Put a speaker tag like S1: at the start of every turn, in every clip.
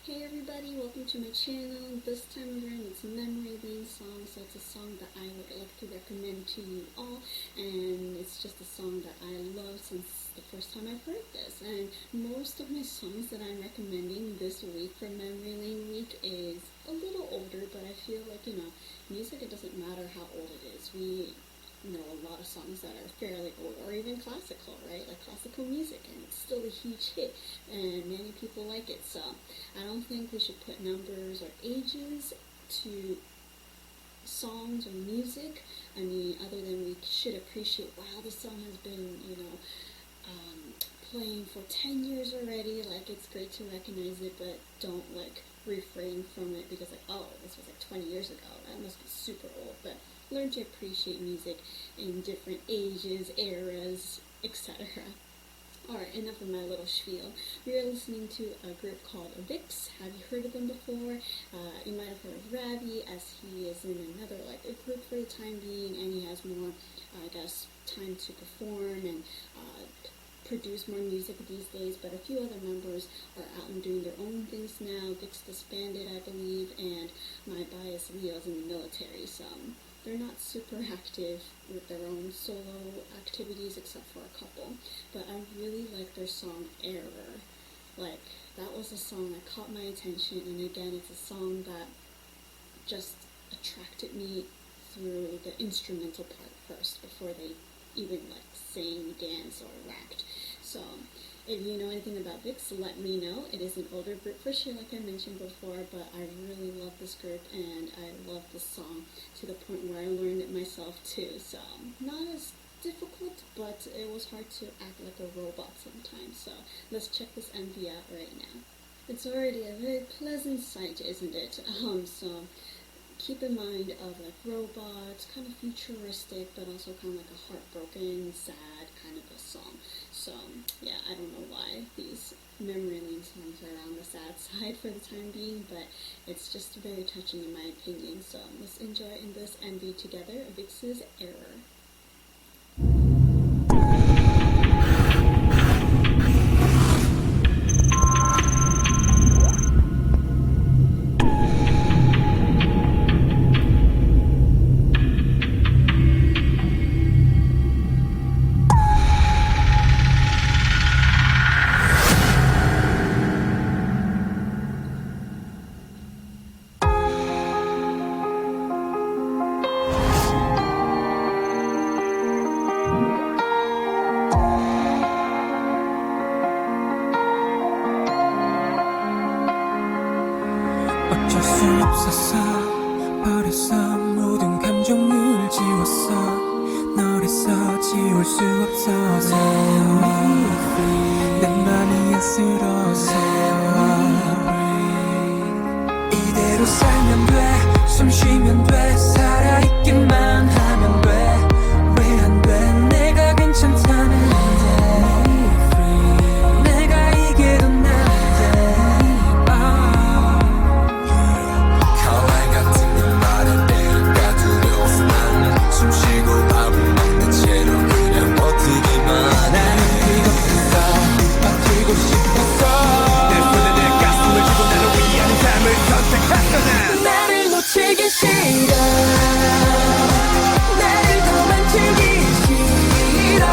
S1: Hey everybody, welcome to my channel. This time around it's Memory Lane song, so it's a song that I would like to recommend to you all, and it's just a song that I love since the first time I've heard this. And most of my songs that I'm recommending this week for Memory Lane week is a little older, but I feel like, music, it doesn't matter how old it is. We know a lot of songs that are fairly old, or even classical, right? Like classical music, and it's still a huge hit, and many people like it. So I don't think we should put numbers or ages to songs or music. I mean, other than we should appreciate, wow, this song has been, playing for 10 years already. Like, it's great to recognize it, but don't refrain from it because oh, this was 20 years ago. That must be super old. But learn to appreciate music in different ages, eras, etc. Alright, enough of my little spiel. We are listening to a group called VIXX. Have you heard of them before? You might have heard of Ravi, as he is in another a group for the time being, and he has more, time to perform and produce more music these days. But a few other members are out and doing their own things now. VIXX disbanded, I believe, and my bias Leo's in the military, so they're not super active with their own solo activities except for a couple. But I really like their song Error. That was a song that caught my attention, and again, it's a song that just attracted me through the instrumental part first before they even sang, dance, or rapped. So if you know anything about VIXX, let me know. It is an older group for sure, like I mentioned before, but I really love this group, and I love this song to the point where I learned it myself too. So not as difficult, but it was hard to act like a robot sometimes. So let's check this MV out right now. It's already a very pleasant sight, isn't it? So keep in mind of robots, kind of futuristic, but also kind of a heartbroken, sad kind of a song. So yeah, I don't know why these Memory Lane songs are on the sad side for the time being, but it's just very touching in my opinion. So let's enjoy in this MV together, VIXX's Error.
S2: 어쩔 수 없었어 버렸어 모든 감정을 지웠어 너랬어 지울 수 없어서 내 맘이 안쓰러워 이대로 살면 돼 숨 쉬면 돼 살아있기만 하면 돼 왜 안 돼 내가 괜찮다는데 내가 이게 더 나를 놓치기 싫어 나를 더 만지기 싫어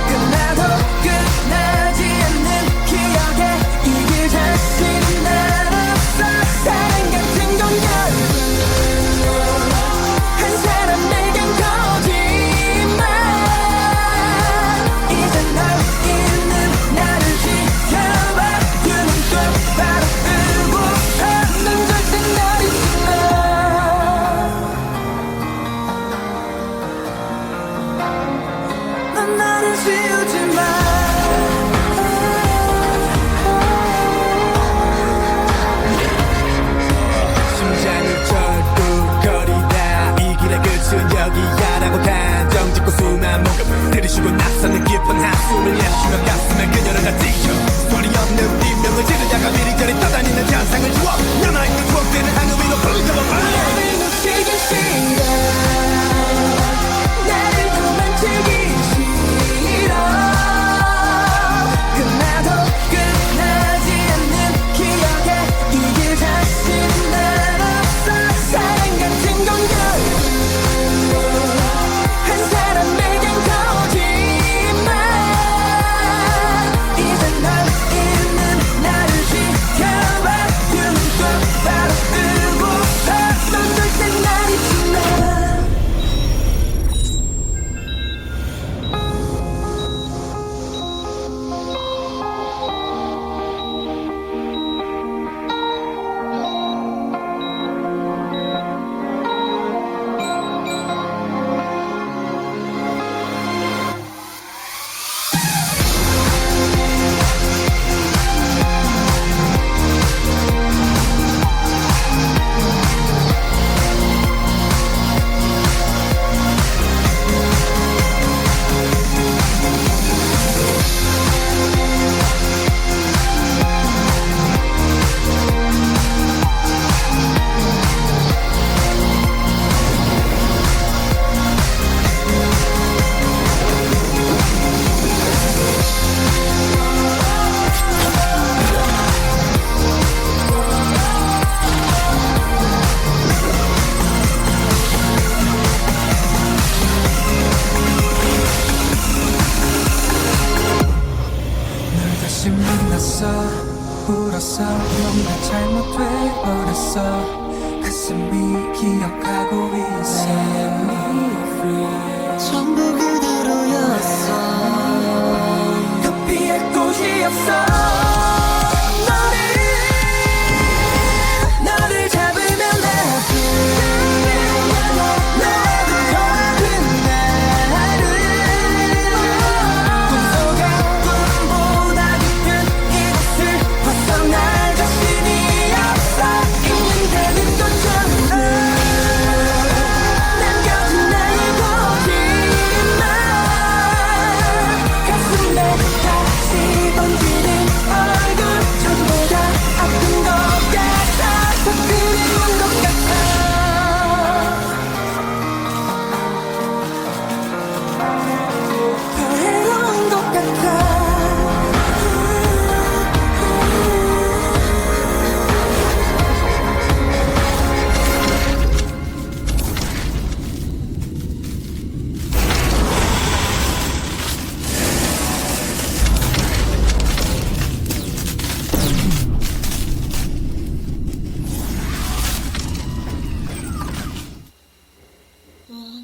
S2: 끝나도 끝나지 않는 기억에 이길 자신 난 없어 사랑 같은 건 결국 한 사람 내겐 거짓말 이제 널 있는 나를 지켜봐 두 눈 똑바로 난 절대 널 잊지 마 넌 나를 지우지 마 심장을 절뚝거리다 이 길의 끝은 여기야라고 단정 짓고 숨한 모금 들이쉬고 나서는 깊은 한숨을 내쉬며 가슴에 그녀를 다 찢어 소리 없는 비명을 지르다가 이리저리 떠다니는 잔상을 주워 남아있는 추억들은 하늘 위로 불러봐 나를 놓치기 싫어 나를 더 만지기 싫어 끝나도 끝나지 않는 있어 뭔가 잘못돼 버렸어 가슴이 기억하고 있어 Set me free 전부 그대로였어 커피에 꽃이었어 너를 잡으면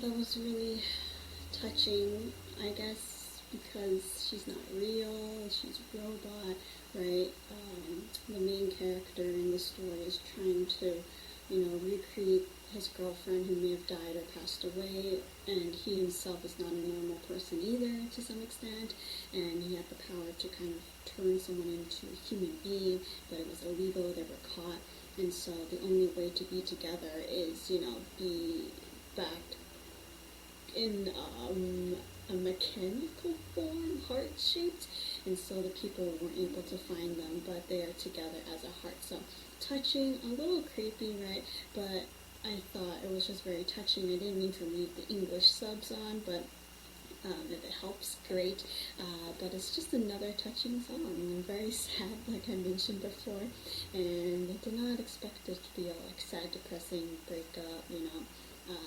S1: That was really touching, I guess, because she's not real, she's a robot, right? The main character in the story is trying to, recreate his girlfriend who may have died or passed away, and he himself is not a normal person either to some extent, and he had the power to kind of turn someone into a human being, but it was illegal, they were caught, and so the only way to be together is, be back in a mechanical form, heart-shaped, and so the people weren't able to find them, but they are together as a heart. So touching, a little creepy, right? But I thought it was just very touching. I didn't mean to leave the English subs on, but if it helps, great. But it's just another touching song, and very sad, like I mentioned before. And I did not expect it to be a sad, depressing breakup,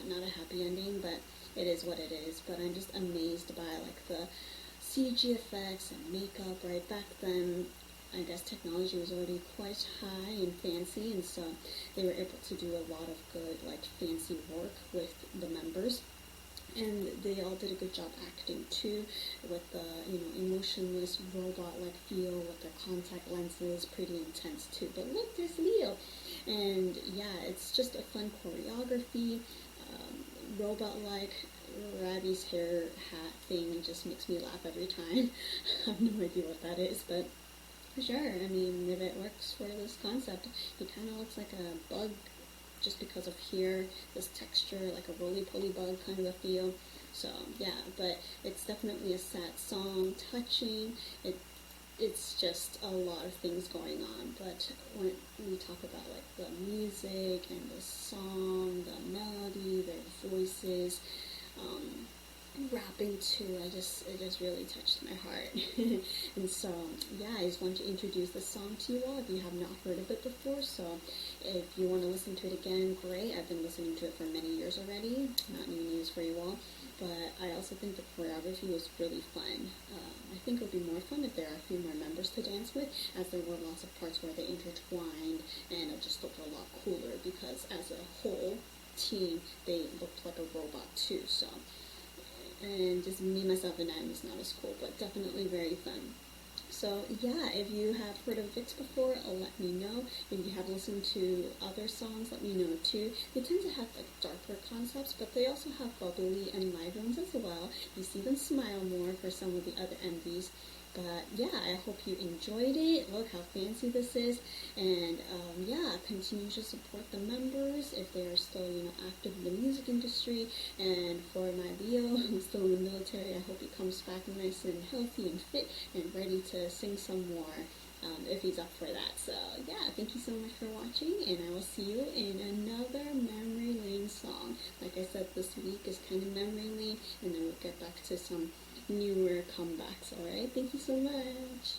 S1: not a happy ending, but it is what it is. But I'm just amazed by the CG effects and makeup. Right back then, I guess technology was already quite high and fancy, and so they were able to do a lot of good fancy work with the members. And they all did a good job acting too, with the emotionless robot-like feel with their contact lenses, pretty intense too. But look, there's Leo, and yeah, it's just a fun choreography. Robot-like Ravi's hair hat thing just makes me laugh every time. I have no idea what that is, but sure. I mean, if it works for this concept, he kind of looks like a bug. Just because of here, this texture, like a roly-poly bug kind of a feel. So, yeah, but it's definitely a sad song, touching. It's just a lot of things going on. But when we talk about the music and the song, the melody, their voices, rapping too, it just really touched my heart. And so yeah, I just wanted to introduce the song to you all if you have not heard of it before. So if you want to listen to it again, great. I've been listening to it for many years already, not new news for you all, but I also think the choreography was really fun. I think it would be more fun if there are a few more members to dance with, as there were lots of parts where they intertwined, and it just looked a lot cooler because as a whole team they looked like a robot too. So, and just me, myself, and I was not as cool, but definitely very fun. So yeah, if you have heard of VIXX before, let me know. If you have listened to other songs, let me know too. They tend to have darker concepts, but they also have bubbly and live ones as well. You see them smile more for some of the other MVs. But yeah, I hope you enjoyed it. Look how fancy this is. And yeah, continue to support the members if they are still, active in the music industry. And for my Leo, who's still in the military, I hope he comes back nice and healthy and fit and ready to sing some more if he's up for that. So yeah, thank you so much for watching, and I will see you in another Memory Lane song. Like I said, this week is kind of Memory Lane, and then we'll get back to some newer comebacks. Alright, thank you so much.